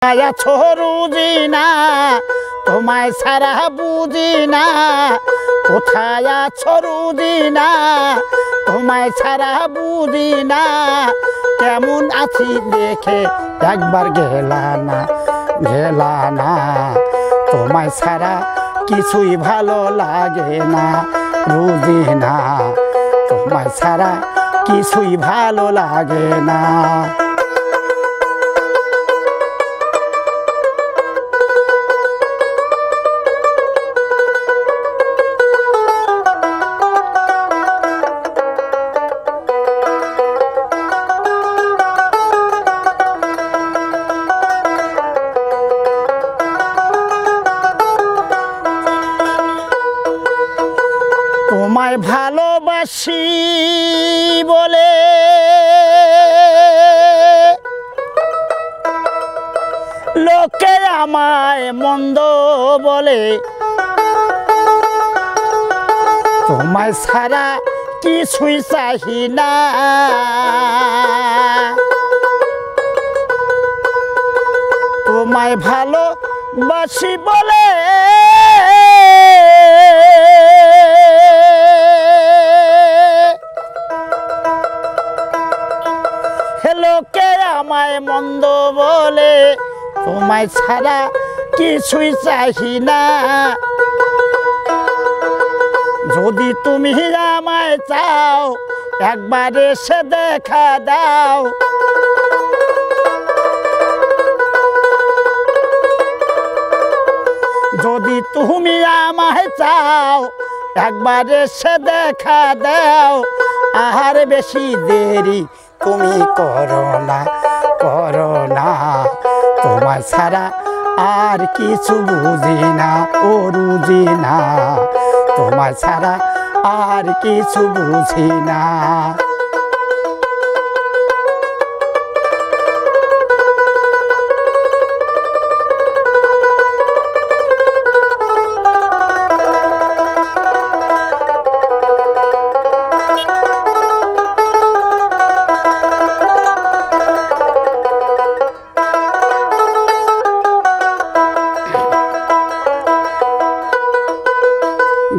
আছো রুজিনা তোমায় সারা বুঝিনা কোথায় আছো রুজিনা তোমায় সারা বুঝিনা কেমন আছি দেখে একবার গেলা না তোমায় সারা কিছুই ভালো লাগে না রুজিনা তোমায় সারা কিছুই ভালো লাগে না। তোমায় ভালোবাসি বলে লোকে আমায় মন্দ বলে তোমায় ছাড়া কিছুই চাহি না তোমায় ভালোবাসি বলে লোকে আমায় মন্দ বলে তোমায় ছাড়া কিছুই চাহি না যদি তুমি আমায় চাও একবার এসে দেখা দাও যদি তুমি আমায় চাও একবার এসে দেখা দাও আর বেশি দেরি তুমি করো না তোমায় ছাড়া আর কিছু বুঝি না ও রুজিনা তোমায় ছাড়া আর কিছু বুঝি না।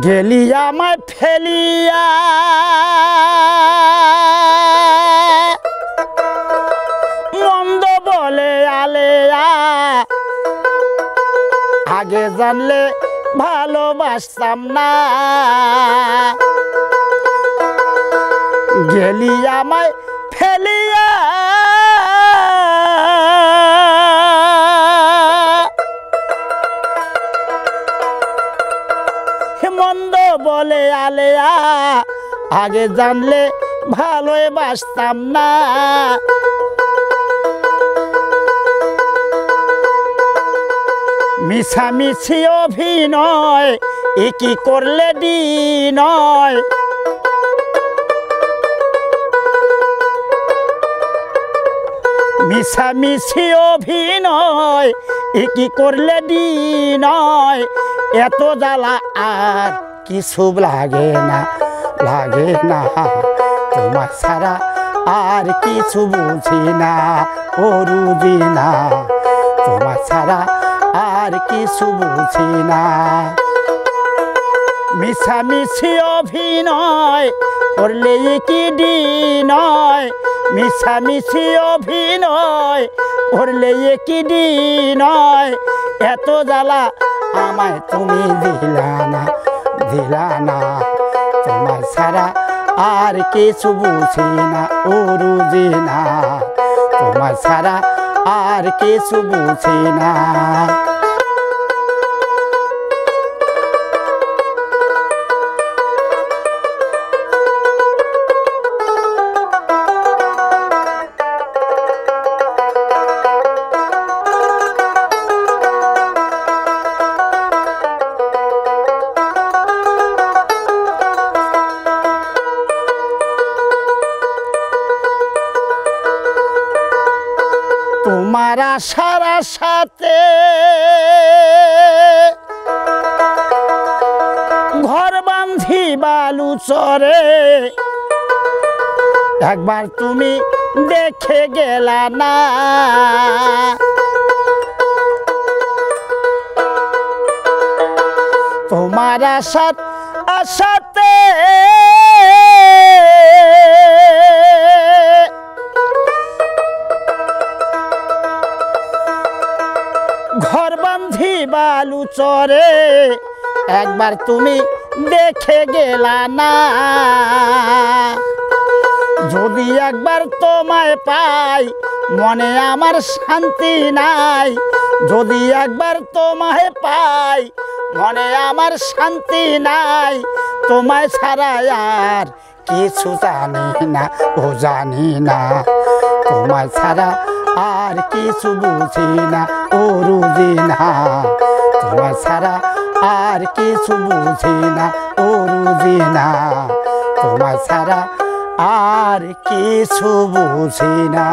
গেলি আমায় ফেলিয়া মন্দ বলে আলেয়া আগে জানলে ভালোবাসতাম না গেলি আমায় ফেলিয়া মন্দ বলে আলেয়া আগে জানলে ভালোই বাসতাম না মিছামিছি অভিনয় একই করলে দিনয় মিছামিছি অভিনয় একই করলে দিনয় এত জ্বালা আর কিছু লাগে না তোমার ছাড়া আর কিছু বুঝি না ও রুজিনা তোমার ছাড়া আর কিছু বুঝি না মিছামিছি অভিনয় করলে কি দিনয় মিছামিছি অভিনয় করলে কি দিনয় এত জ্বালা আমায় তুমি দিলা না তোমার ছাড়া আর কিছু বুঝি না ও রুজিনা তোমার ছাড়া আর কিছু বুঝি না। তোমার আশার সাথে ঘর বাঁধি বালু চরে একবার তুমি দেখে গেলা না তোমার আশাতে ঘর বাঁধি বালু চরে একবার তুমি দেখে গেলা না যদি একবার তোমায় পাই মনে আমার শান্তি নাই যদি একবার তোমায় পাই মনে আমার শান্তি নাই তোমায় ছাড়া আর কিছু জানি না ও জানি না তোমায় ছাড়া আর কিছু বুঝি না ও রুজি না তোমায় ছাড়া আর কিছু বুঝি না ও রুজি না তোমায় ছাড়া আর কিছু বুঝি না।